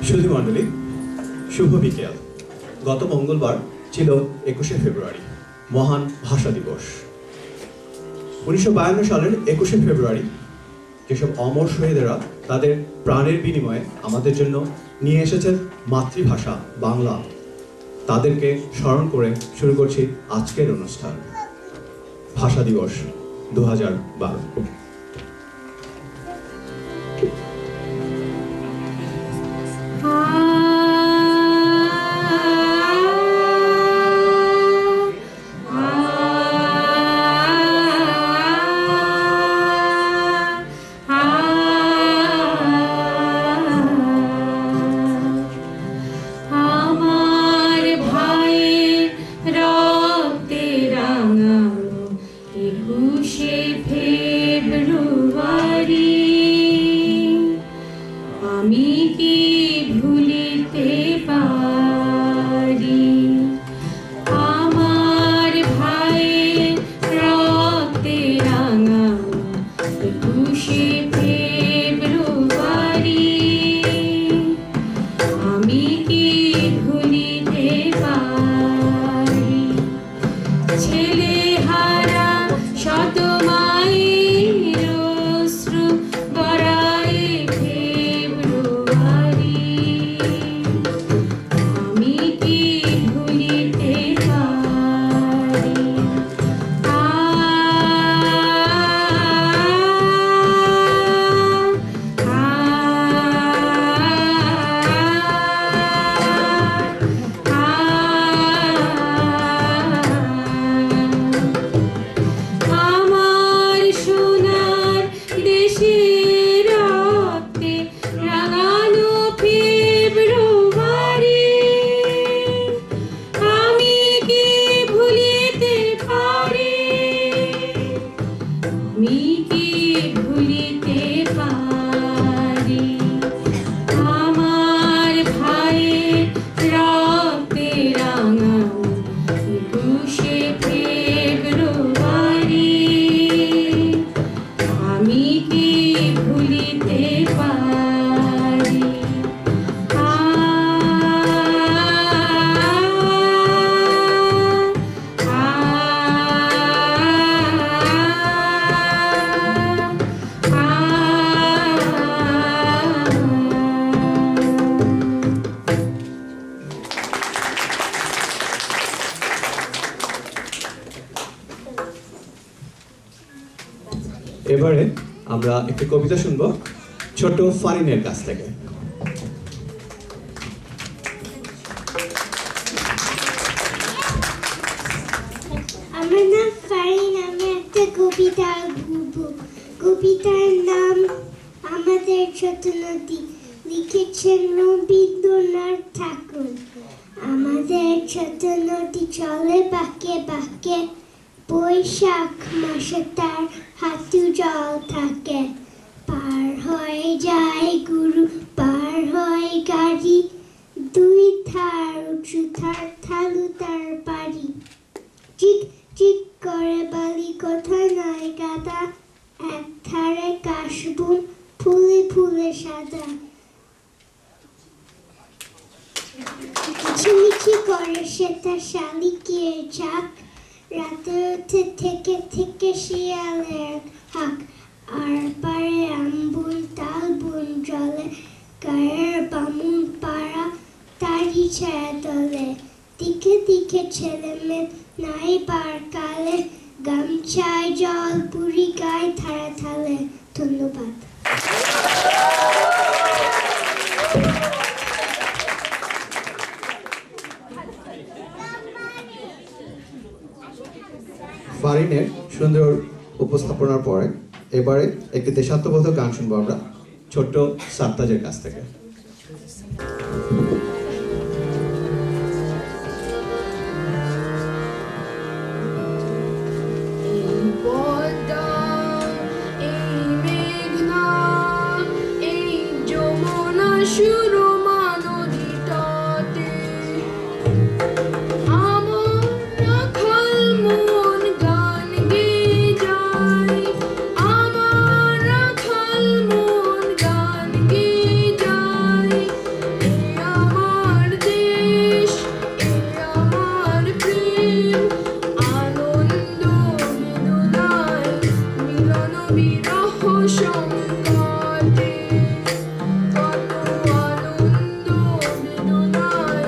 সুধী মণ্ডলী, শুভ বিকেল। গত মঙ্গলবার ছিল 21শে ফেব্রুয়ারি, মহান ভাষা দিবস। 1952 সালের 21শে ফেব্রুয়ারি যেসব অমর শহীদেরা তাদের প্রাণের বিনিময়ে আমাদের জন্য নিয়ে এসেছেন মাতৃভাষা বাংলা, তাদেরকে স্মরণ করে শুরু করছি আজকের অনুষ্ঠান ভাষা দিবস 2012। এবারে আমরা একটি কবিতা শুনব ছোট ফারিনের কাছ থেকে। আমার নাম ফারিন, আমি একটা কবিতা বলবো। কবিতার নাম আমাদের ছোট নদী, লিখেছেন রবীন্দ্রনাথ ঠাকুর। আমাদের ছোট নদী চলে বাঁকে বাঁকে, বৈশাখ মাসে তার হাঁটু জল থাকে। পার হয়ে যায় গরু, পার হয় গাড়ি, দুই ধার উঁচু ধার ঢালু তার বাড়ি। চিক চিক করে বালি, কোথায় নাই গাদা, এক ধারে কাশবন ফুলে ফুলে সাদা। মিছিমিছি করে সে তার শালিকের ঝাঁক, রাতে উঠে থেকে থেকে শিয়ালের হাঁক। আর পারে আমবন তাল বন জলে, গায়ের বামুন পাড়া তারি ছায়া তলে। দিকে দিকে ছেলে মেয়ে নাই বার কালে, গামছায় জল বুড়ি গায়ে ধারা থালে। ধন্যবাদ। ফারিনের সুন্দর উপস্থাপনার পরে এবারে একটি দেশাত্মবোধক গান শুনবো আমরা ছোট্ট সাত্তাজের কাছ থেকে। সংকটে কত আনন্দ বেদনায়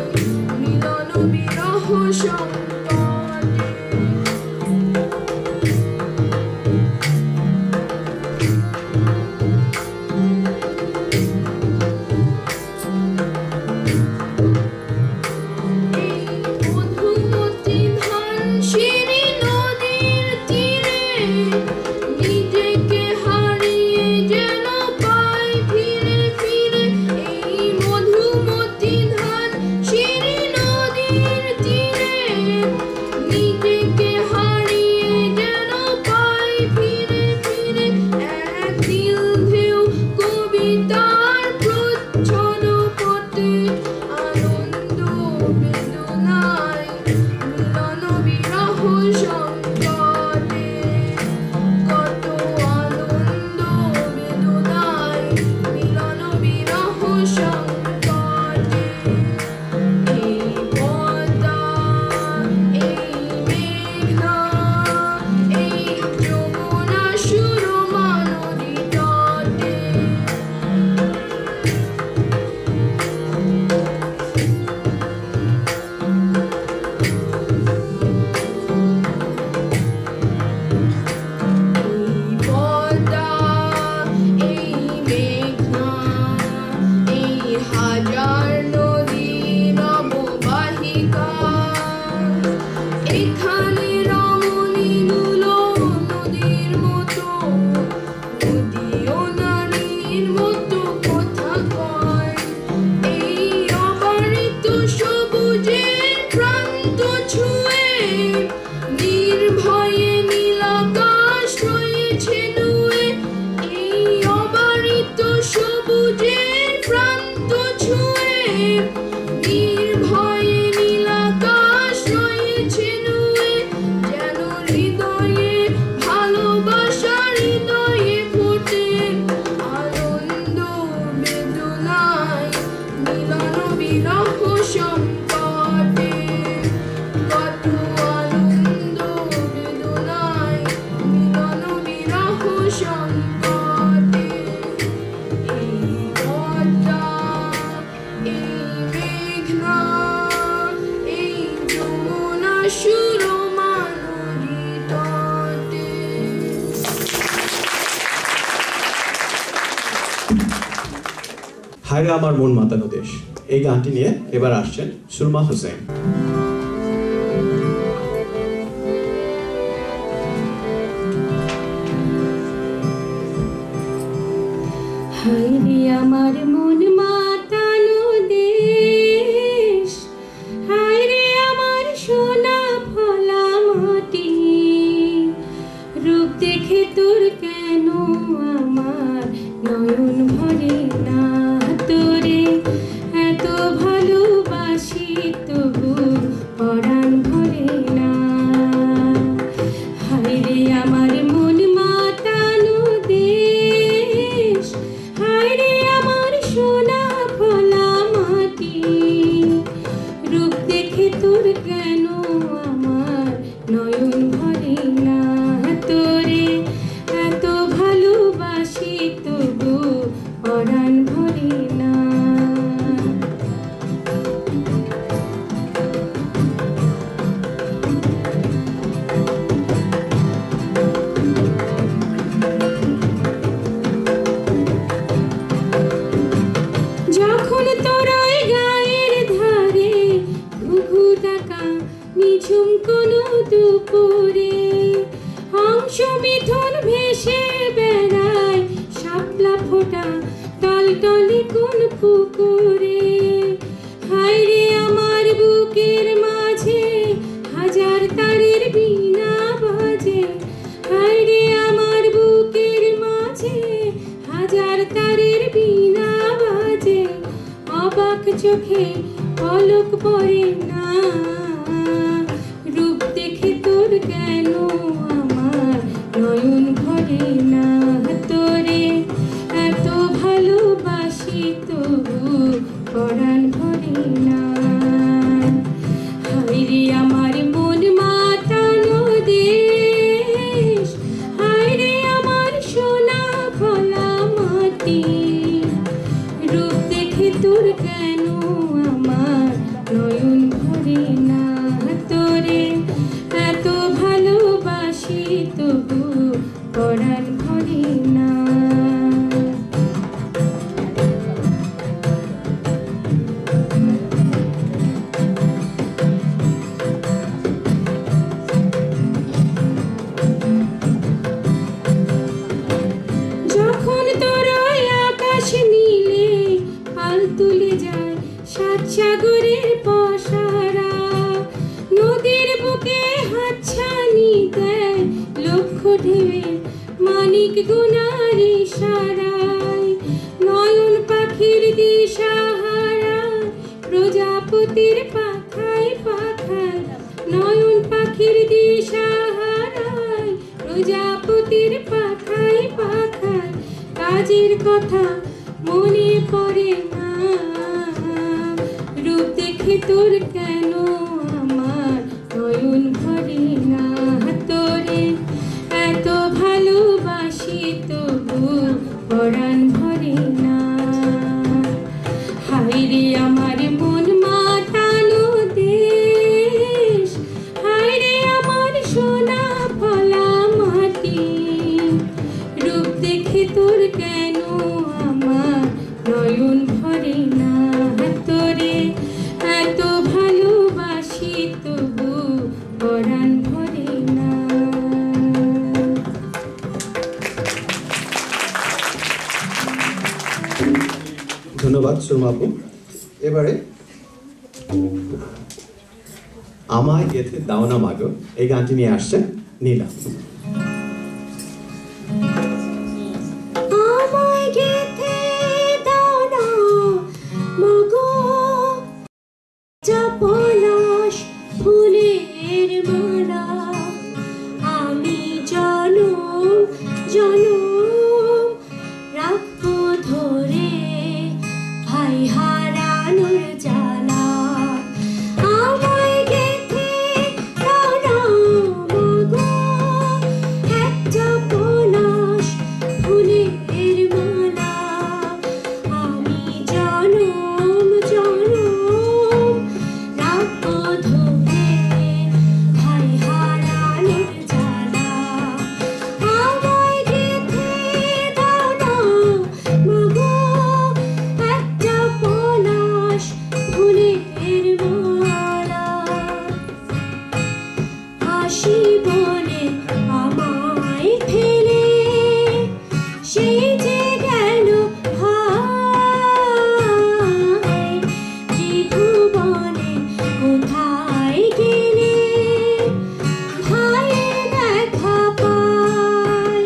মিলন বিরহ সংকটে মধুমতি ধান শিরি নদীর তীরে নিজেকে হারিয়ে যেন পাই ফিরে ফিরে এই মধুমতি ধান শিরি নদীর তীরে নিজেকে হারিয়ে যেন পাই ফিরে ফিরে এক নীল ঢেউ কবিতার প্রচ্ছন্ন পথে আনন্দ বেদনায় মিলন বিরহ সংকটে কত আনন্দ বেদনায় মিলন বিরহ সংকটে এই পদ্মা এই মেঘনা এই যমুনা সুরমা নদী তটে এই পদ্মা এই মেঘনা এই হাজার নদীর অববাহিকা এখানে রমণীগুলো নদীর মতো নদীও নারীর মতো কথা কয় এই অবারিত সবুজের প্রান্ত ছুঁয়ে নির্ভয়ে নীলাকাশ রয়েছে নুয়ে এই অবারিত সবুজের প্রান্ত ছুঁয়ে নির্ভয়ে নীলাকাশ রয়েছে নুয়ে যেন হৃদয়ে ভালোবাসা হৃদয়ে ফোটে আনন্দ বেদনায় মিলন বিরহ সংকটে কত আনন্দ বেদনায় মিলন বিরহ সংকটে এই পদ্মা এই মেঘনা এই যমুনা সুরমা নদী তটে হায়রে আমার মন মাতানো দেশ এই গানটি নিয়ে এবার আসছেন সুরমা হোসেন। হায়রে আমার মন মাতানো দেশ হায়রে আমার সোনা ফলা মাটি রূপ দেখে তোর কেন আমার নয়ন ভরে না তোরে এত ভালোবাসি তবু পরাণ ভরে না হায়রে আমার মন মাতানো দেশ হায়রে আমার সোনা ফলা মাটি রূপ দেখে তোর কেন আমার নয়ন ভরে না তোরে এত ভালোবাসি তবু পরাণ ভরে না যখন তোরা ওই গায়ের ধারে ঘুঘু ডাকা নিঝুম কোনো দুপুরে হংস মিথুন ভেসে বেড়ায় শাপলা ফোটা টলটলে কোন পুকুরে হায়রে আমার বুকের মাঝে হাজার তারের বীণা বাজে হায়রে আমার বুকের মাঝে হাজার তারের বীণা বাজে অবাক চোখে পলক পড়ে না রূপ দেখে তোর কেন আমার নয়ন ভরে না তোরে এত ভালোবাসি তবু পরাণ ভরে না হায়রে আমার মন মাতানো দেশ হায়রে আমার সোনা তুলে যায় সাত সাগরের পসারা, নদীর বুকে হাতছানি দেয় লক্ষ ঢেউয়ের মানিক গুনার ইশারায়, নয়ন পাখির দিশাহারা প্রজাপতির পাখায় পাখায়, নয়ন পাখির দিশাহারায় প্রজাপতির পাখায় পাখায়, কাজের কথা মনে পড়ে না, রূপ দেখে তোর কেন আমার নয়ন ভরে না, তোরে এত ভালোবাসি তবু পরাণ ভরে না। হায় রে আমার মন মাতানো দেশ, হায় রে আমার সোনা ফলা মাটি, রূপ দেখে তোর কেন আমার নয়ন ভরে না, তোরে এত ভালোবাসি তবু পরাণ ভরে না। ধন্যবাদ সুরমা আপু। এবারে আমায় গেথে দাও না মাগো এই গানটি নিয়ে আসছেন নীলা। আমায় গেথে দাও না মাগো পলাশ ফুলের মালা, আমি জনম জনম রাখবো ধরে ভাই হারানোর জ্বালা। আমায় গেথে দাও না মাগো একটা পলাশ ফুলের মালা, আমি জনম জনম রাখবো ধরে ভাই হারানোর জ্বালা। আমায় গেথে দাও না মাগো একটা পলাশ ফুলের মালা, হাসি বলে আমায় ফেলে সেই যে গেল ভাই, ত্রিভুবনে কোথায় গেলে ভাইয়ের দেখা পাই,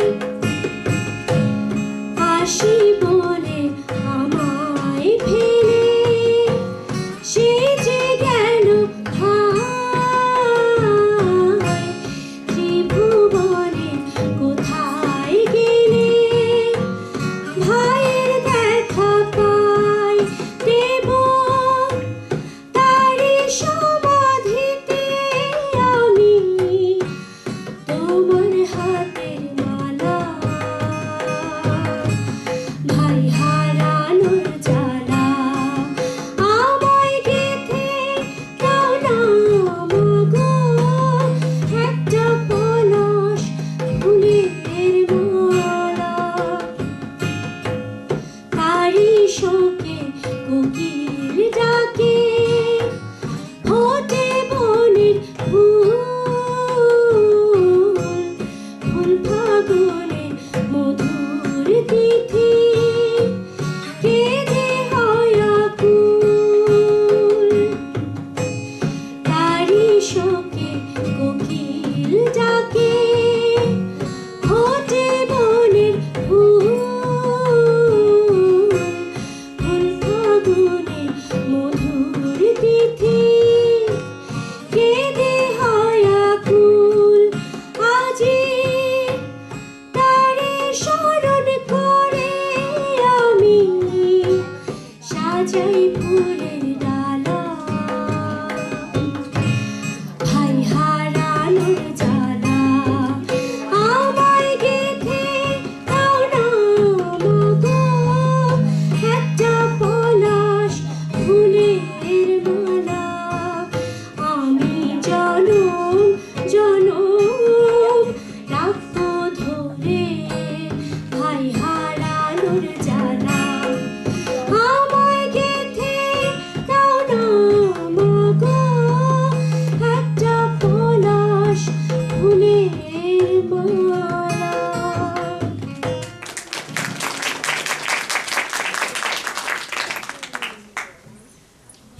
হাসি বলে আমায় ফেলে সেই যে গেল ভাই, ত্রিভুবনে কোথায় গেলে ভাইয়ের দেখা পাই, দেব তারি সমাধিতে আমি তোমার হাতের মালা, ভাই হারানোর জ্বালা। আমায় গেথে দাও না মাগো একটা পলাশ ফুলের মালা, তারি শোকে কোকিল ডাকে ফোটে বনের ফুল, ফুল ফাগুনে মধুর তিথি কেঁদে হয় আকুল, তারি শোকে কোকিল ডাকে ফোটে বনের ফুল, ফুল ফাগুনে মধুর তিথি কেঁদে হয় আকুল। আজি তারে স্মরণ করে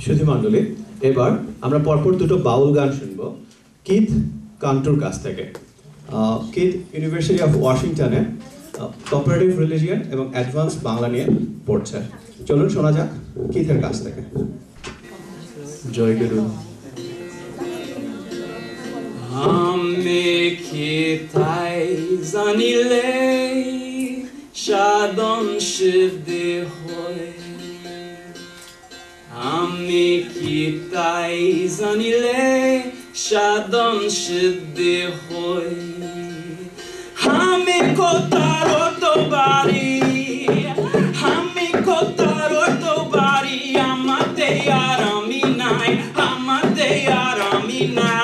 সুধীমণ্ডলী, এবার আমরা পরপর দুটো বাউল গান শুনব কিথ কান্টুর কাছ থেকে। কিথ ইউনিভার্সিটি অফ ওয়াশিংটনে কম্পারেটিভ রিলিজিয়ন এবং অ্যাডভান্স বাংলা নিয়ে পড়ছে। চলুন শোনা যাক কিথের কাছ থেকে। জয় গুরু। Ame kitai zanile shadon shide hoy. Ame kitai zanile shadon shide hoy. Ame kotaro to bari, ame kotaro to bari, amate yarami nai, amate yarami nai.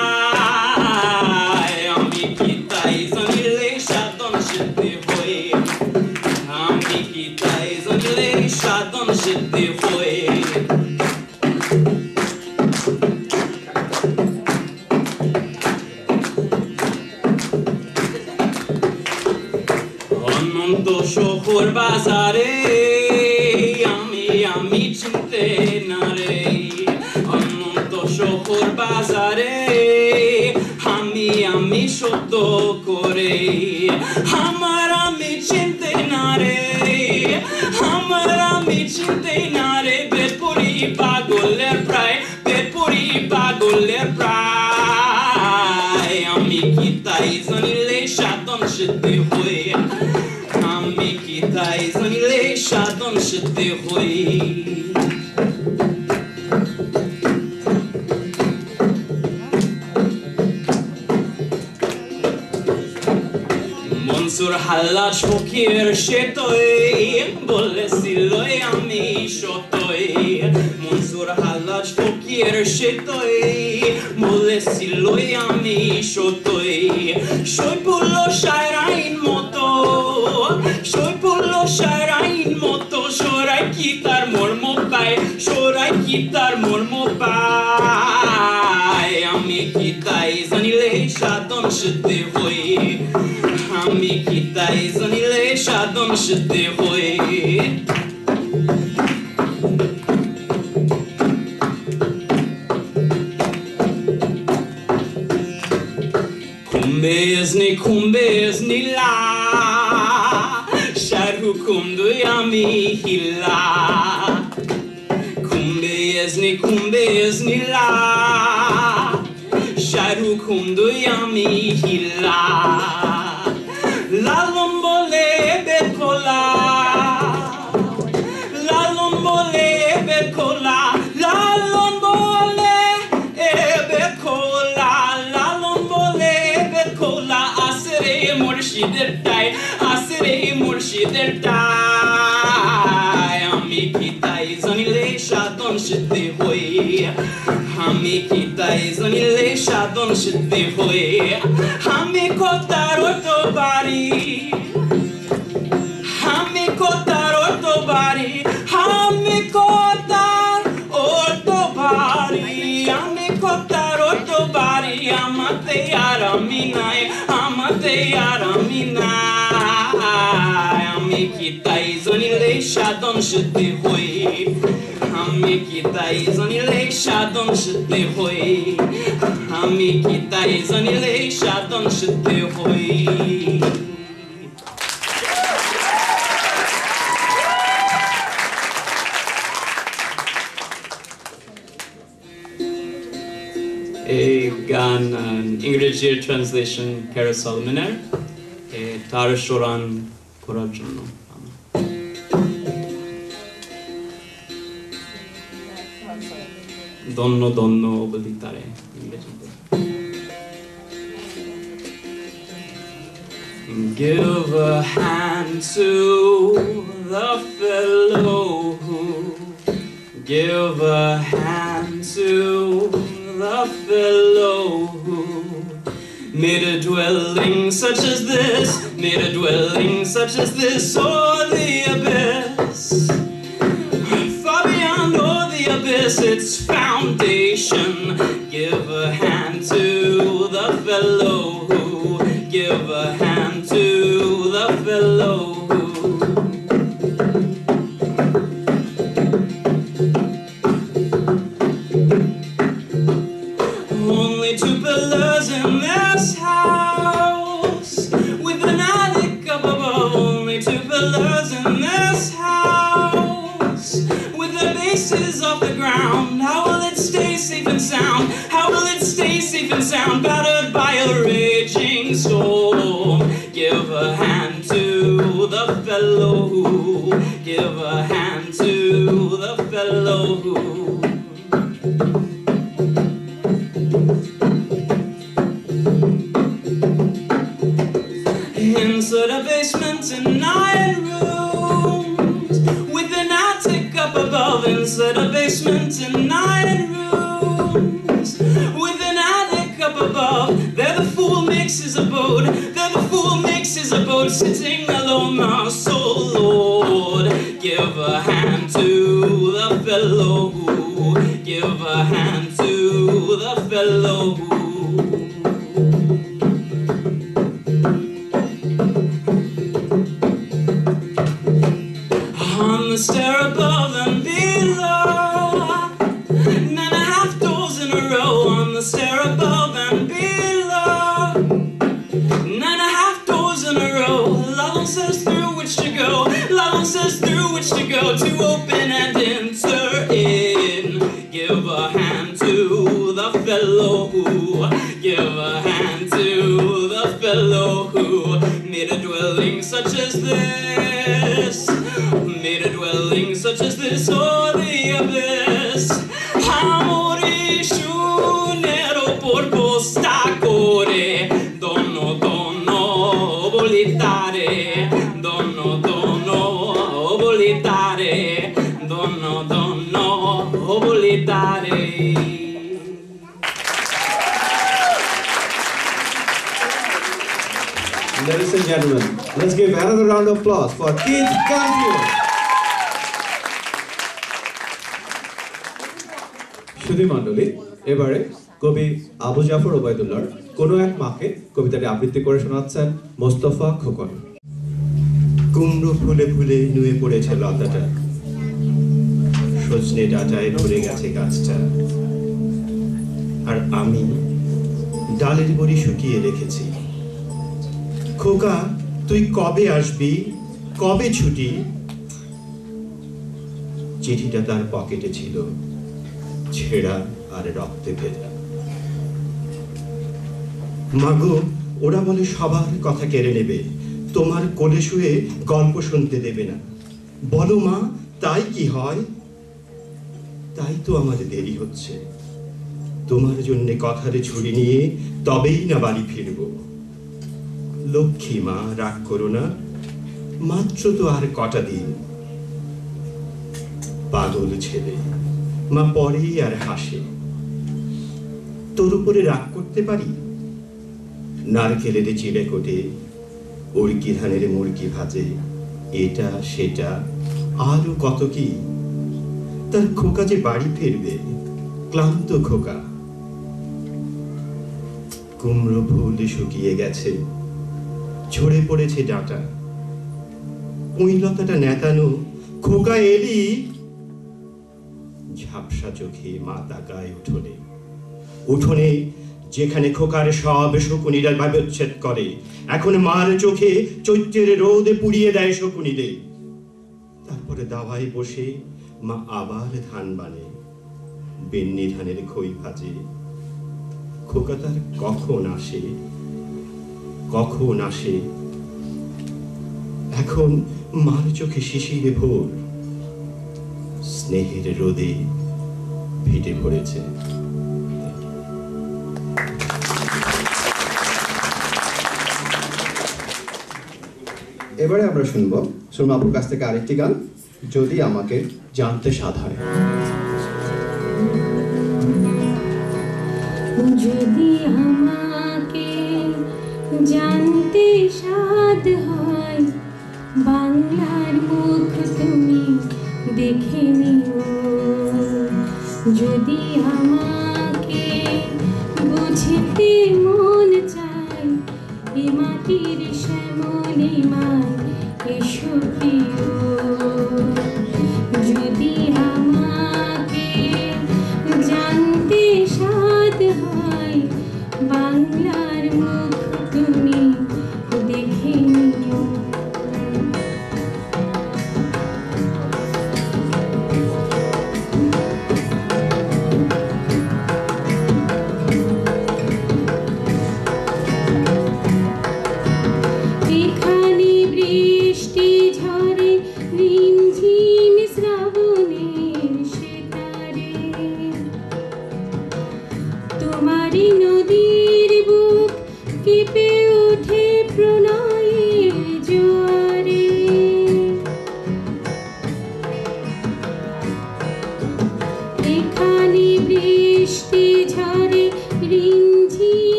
Shadon shide hoy. অনন্ত শহর বাজারে আমি চিনতে না রে, অনন্ত শহর বাজারে আমি শব্দ করে আমার আমি চিনতে না রে, আমার আমি চিনতে না রে, বেপুরি পাগলের প্রায়, বেপুরি পাগলের প্রায়। আমি কি তাই জানিলে সাধন সিদ্ধি হই, আমি কি তাই জানিলে সাধন সিদ্ধি হই। মনসুর হাল্লাজ ফকির সে তোই বলেছিল আমি সতই, মনসুর হাল্লাজ ফকির সে তোই বলেছিল আমি সতই। সইফুল শায়রাইন মতো, সইফুল শায়রাইন মতো সরাই কি তার মর্ম পায়, সরাই কি তার মর্ম পায়। আমি কি তাই জানিলে সাধন সিদ্ধি হই, আমি কি তাই জানিলে সাধন সিদ্ধি হই। Kumbezni la Sharu kumdu ami hilla, kumbezni la Sharu kumdu ami hilla. La lombole bekola, la lombole bekola, la lombole bekola, la lombole bekola. Asre murshidar tai, asre murshidar tai. Ami ki tai zanile shadon siddhi hoi, ami ki tai zanile shadon siddhi hoi. Ami kotar to bari, ami kotar to bari, ami kotar to bari, ami kotar to bari. Amate yarami nai, amate yarami nai. Ami ki tai zanile shadon siddhi hoi, ami ki tai zanile shadon siddhi hoi, ami ki tai zanile shadon siddhi hoi. এই গান ইংরেজির translation ক্যারা সলমনের, তার স্মরণ করার জন্য ধন্য ধন্য বলি তারে ইংরেজিতে। Give a hand to the fellow who, give a hand to the fellow who made a dwelling such as this, made a dwelling such as this, or the abyss. Far beyond all the abyss, its foundation. Give a hand to the fellow who, give a hand to the fellow who. rises off the ground, how will it stay safe and sound? How will it stay safe and sound? Battered by a raging storm. Give a hand to the fellow who, give a hand to the fellow who. Inside a basement in 9 rooms, with an attic up above. Inside a basement in 9 rooms, with an attic up above. There the fool makes his abode, there the fool makes his abode, sitting alone, my soul, Lord. Give a hand to the fellow who, give a hand to the fellow who. On the stair above and below, 9.5 doors in a row. On the stair above and below, 9.5 doors in a row. Love says through which to go, love says through which to go, to open and enter in. Give a hand to the fellow who, give a hand to the fellow who made a dwelling such as this, made a dwelling such as this, o'er the abyss. Amore nero por postacore, dono dono volitare, dono dono volitare, dono dono volitare. Ladies and gentlemen, let's give another round of applause for Keith Canfield. সুধী মণ্ডলী, এবারে কবি আবু জাফর ওবায়দুল্লাহর কোনো এক মাকে কবিতাটি আবৃত্তি করে শোনাচ্ছেন মোস্তফা খোকন। কুমড়ো ফুলে ফুলে নুয়ে পড়েছে লতাটা, সজনে ডাঁটায় ভরে গেছে গাছটা, আর আমি ডালের বড়ি শুকিয়ে রেখেছি। খোকা, তুই কবে আসবি, কবে ছুটি? চিঠিটা তার পকেটে ছিল, ছেঁড়া আর রক্তে ভেজা। মাগো, ওরা বলে সবার কথা কেড়ে নেবে, তোমার কোলে শুয়ে গল্প শুনতে দেবে না। বলো মা, তাই কি হয়? তাই তো আমাদের দেরি হচ্ছে। তোমার জন্য কথার ঝুড়ি নিয়ে তবেই না বাড়ি ফিরব। লক্ষ্মী মা, রাগ করো না, মাত্র তো আর কটা দিন। পাগল ছেলে, মা পরে আর হাসে। তোর উপরে রাগ করতে পারি? নারকেলের চিড়ে কোটে, উড়কি ধানের মুরগি ভাজে, এটা সেটা আরো কত কি। তার খোকা যে বাড়ি ফিরবে, ক্লান্ত খোকা। কুমড়ো ফুল শুকিয়ে গেছে, ঝরে পড়েছে ডাঁটা, পুঁইলতাটা নেতানো। খোকা এলি? ঝাপসা চোখে মা তাকায় উঠোনে, উঠোনে যেখানে খোকার সব শকুনিরা ব্যবচ্ছেদ করে, এখন মার চোখে চৈত্রের রোদে পুড়িয়ে দেয় শকুনিদের। তারপরে দাওয়ায় বসে মা আবার ধান বানে, বেন্নি ধানের খই ভাজে। খোকা তার কখন আসে, কখন আসে? এখন মার চোখে শিশিরে ভোর, স্নেহের রোদে ভিটে পড়েছে। এবারে আমরা শুনবো সুরমাপুর কাছ থেকে আরেকটি গান, যদি আমাকে জানতে স্বাদ হয়। যদি আমাকে জানতে স্বাদ হয়, বাংলার মুখ তুমি দেখে নিও। যদি আমাকে বুঝতে মন চায়, এ মাটির শ্যামলিমায় এসো প্রিয়। যদি আমাকে জানতে স্বাদ হয়, বাংলার মুখ তুমি দেখে নিও।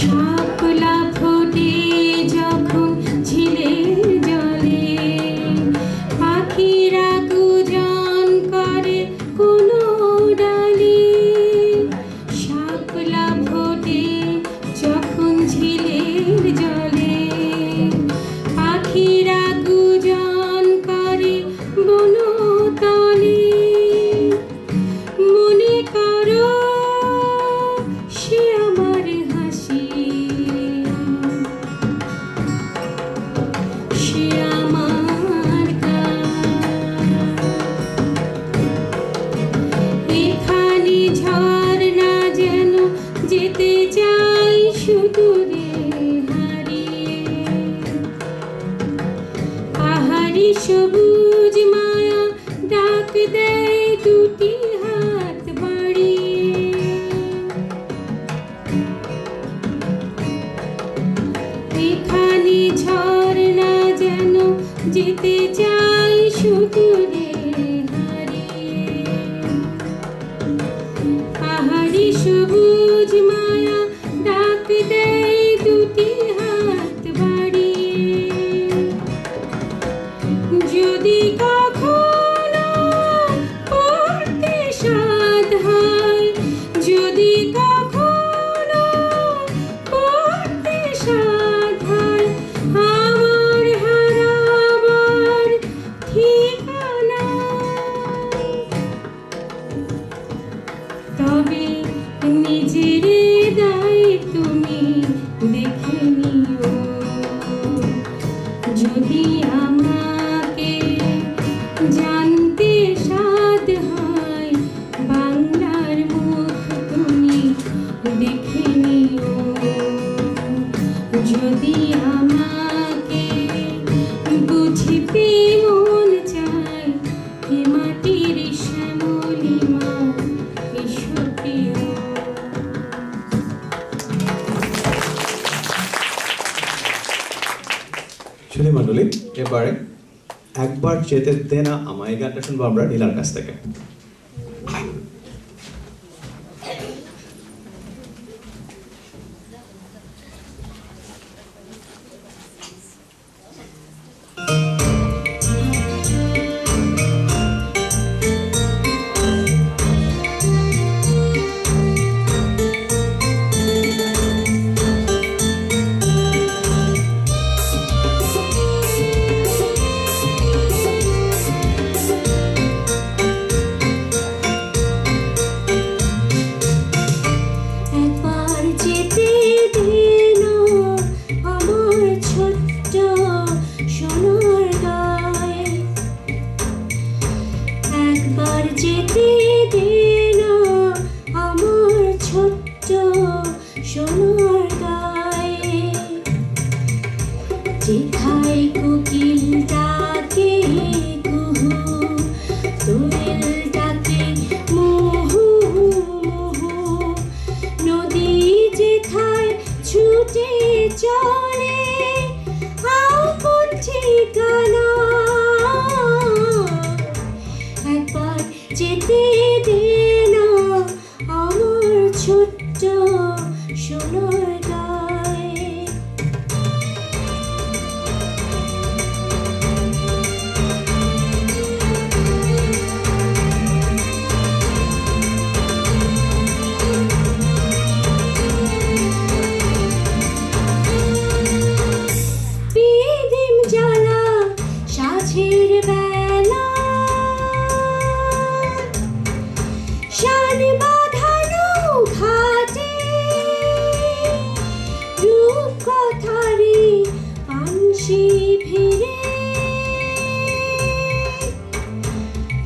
শাপলা ফোটে যখন ঝিলের জলে, পাখিরা গুজন করে কোনো ডালে। শাপলা ফোটে যখন ঝিলের জলে, পাখিরা গুজন করে বনতলে। মনে করো সে আমার হাসি, সে আমার গান। এখানে ঝর্ণা যেন যেতে চাই সুদূরে হারিয়ে, পাহাড়ি সবুজ মায়া ডাক দেয় দুটি হাত বাড়িয়ে। এখানে ঝর্ণা যেন যেতে চাই সুদূরে হারিয়ে, পাহাড়ি সবুজ মায়া ডাক দেয় দুটি হাত বাড়িয়ে। যদি কখনো পড়তে সাধ হয়, যদি কখনো পড়তে সাধ হয়, আমার হারাবার ঠিকানা, তবে নিজের দায় তুমি দেখে নিও। যদি আমাকে জানতে সাধ হয়, বাংলার মুখ তুমি দেখে নিও। যদি আমাকে বুঝতে মন চায়, এ মাটির শ্যামলিমা এসো প্রিয়। শুনি মণ্ডলী, এবারে একবার যেতে দে না আমায় গানটা শুনবো আমরা নীলার কাছ থেকে। একবার যেতে দে না আমার ছোট্ট সোনার গায়ে, একবার যেতে দে না আমার ছোট্ট সোনার গায়ে। যেথায় কোকিল ডাকে কুহু, দোয়েল ডাকে মুহু মুহু, নদী যেথায় ছুটে চলে আপন ঠিকানা। একবার যেতে দে না আমার ছোট্ট সোনার গায়ে। বিদিম জ্বালা সাঁঝের বেলা, শান বাঁধানো ঘাটে, রূপ কথারে পানসি ভিড়ে,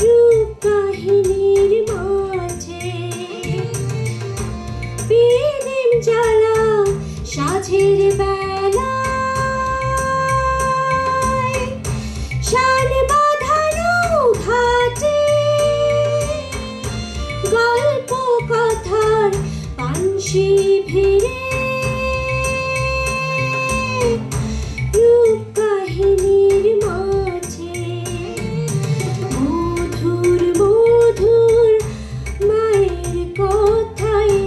রূপ কাহিনীর মাঝে। বিদিম জ্বালা সাঁঝের বেলা, শান বাঁধানো ঘাটে, গল্প কথার পানসি ভিড়ে, রূপ কাহিনীর মাঝে। মধুর মধুর মায়ের কথায়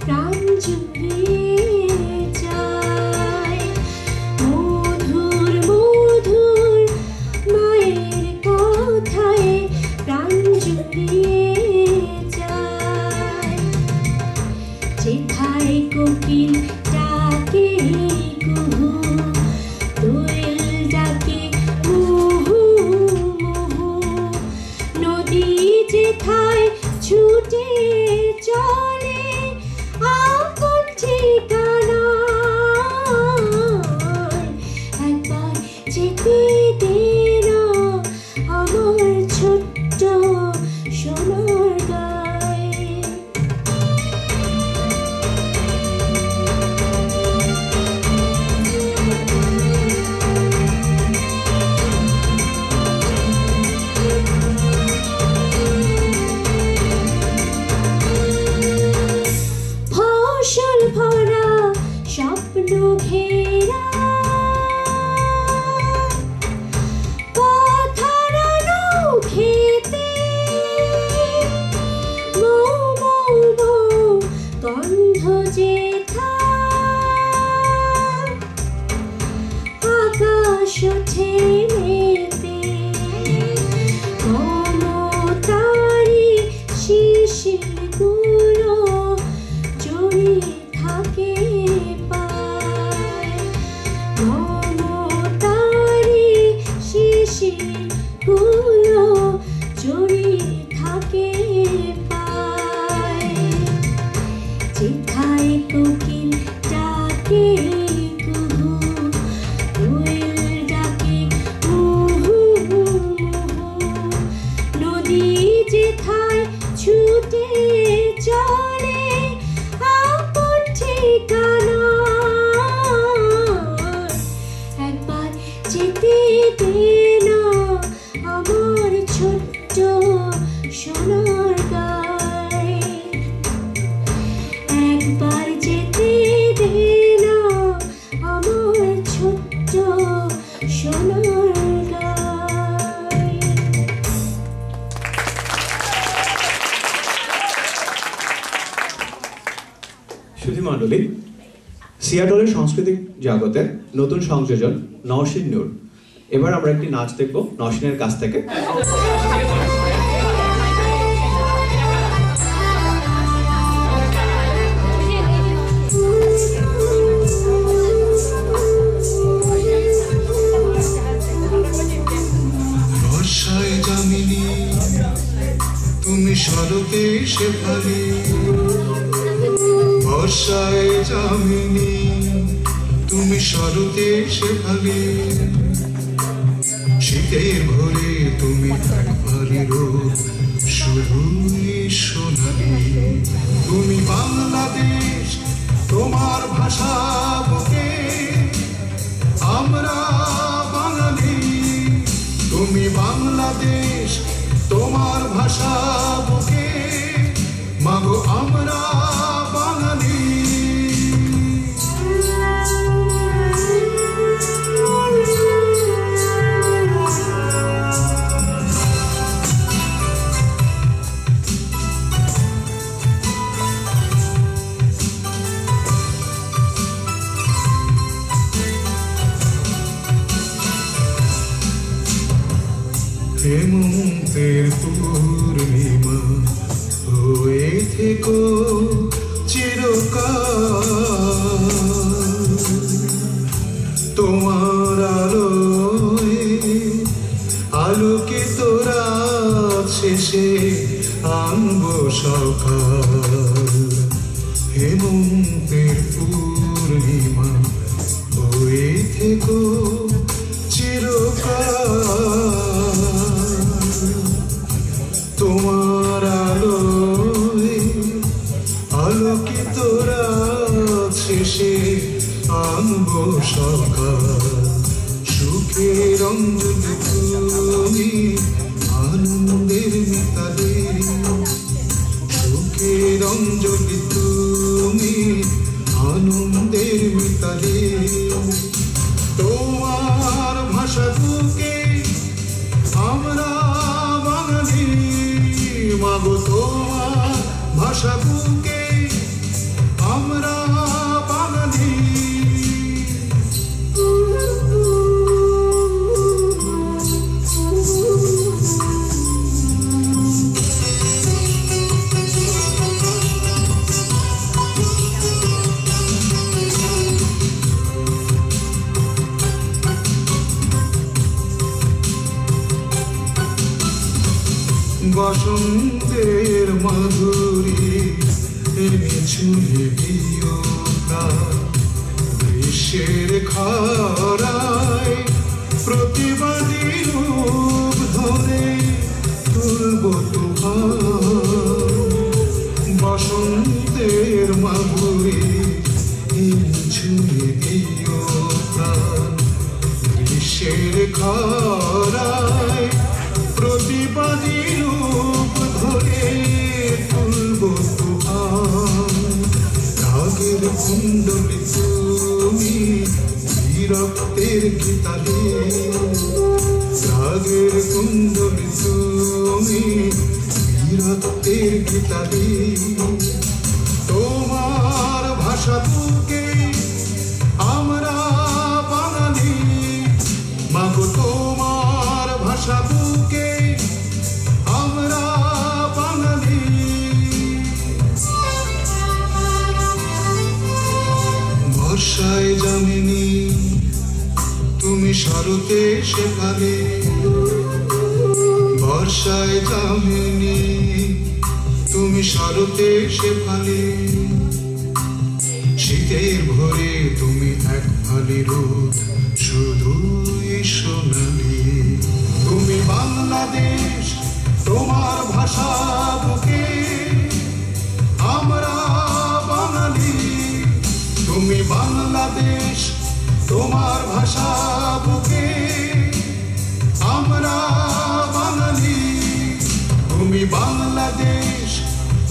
প্রাণ জুড়িয়ে ওঠে মেতে মমতারি শিশিরগুলো জড়িয়ে থাকে পায় মমতারি শিশিরগুলো জড়িয়ে থাকে পায় যেথায় কোকিল ডাকে কুহু কোয়েল ডাকে মুহু মুহু নদী যেথায় ছুটে চলে আপন ঠিকানা একবার যেতে দে না আমার ছোট্ট সোনার গায়ে একবার যেতে দে না আমার ছোট্ট সোনার গায়ে। সুধীমণ্ডলী, সিয়াটলের সাংস্কৃতিক জগতে নতুন সংযোজন নওশীন নূর। এবার আমরা একটি নাচ দেখব নওশীনের কাছ থেকে। বর্ষায় যামিনী তুমি শরতে শেফালি বর্ষায় যামিনী তুমি শরতে শেফালি শীতের ভোরে তুমি একবারই রোদ শুধুই সোনালি তুমি বাংলাদেশ তোমার ভাষা বুকে আমরা বাঙালি তুমি বাংলাদেশ তোমার ভাষা বুকে মাগো আমরা বাঙালি হেমন্তের পূর্ণিমা হয়ে থেকো চিরকাল তোমার আলোয় আলোকিত রাত শেষে আনবো সকাল হেমন্তের পূর্ণিমা হয়ে থেকো চিরকাল তোমার আলোয় আলোকিত রাত শেষে আনবো সকাল সুখের অঞ্জলি তুমি আনন্দের মিতালে সুখের অঞ্জলি তুমি আনন্দের মিতালে তোমার ভাষা বুকে আমরা বাঙালি মাগো তোমার ভাষা বুকে আমরা বাঙালি বসন্তের মাধুরী ছুঁয়ে দিও গ্রীষ্মের খরায় প্রতিবাদী রূপ ধরে তুলব তোমার বসন্তের মাধুরী ছুঁয়ে দিও গ্রীষ্মের খরায় প্রতিবাদী রূপ ধরে তুলব রাগের কুণ্ডলী তুমি বিরক্তের গীতালে রাগের কুণ্ডলী তুমি বিরক্তের গীতালে তোমার ভাষা বুকে আমরা বাঙালি বর্ষায় যামিনী তুমি শরতে শেফালি বর্ষায় যামিনী তুমি শরতে শেফালি শীতের ভোরে তুমি এক ফালি রোদ শুধুই সোনালি তুমি বাংলাদেশ তোমার ভাষা বুকে আমরা বাঙালি তুমি বাংলাদেশ তোমার ভাষা বুকে আমরা বাঙালি তুমি বাংলাদেশ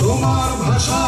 তোমার ভাষা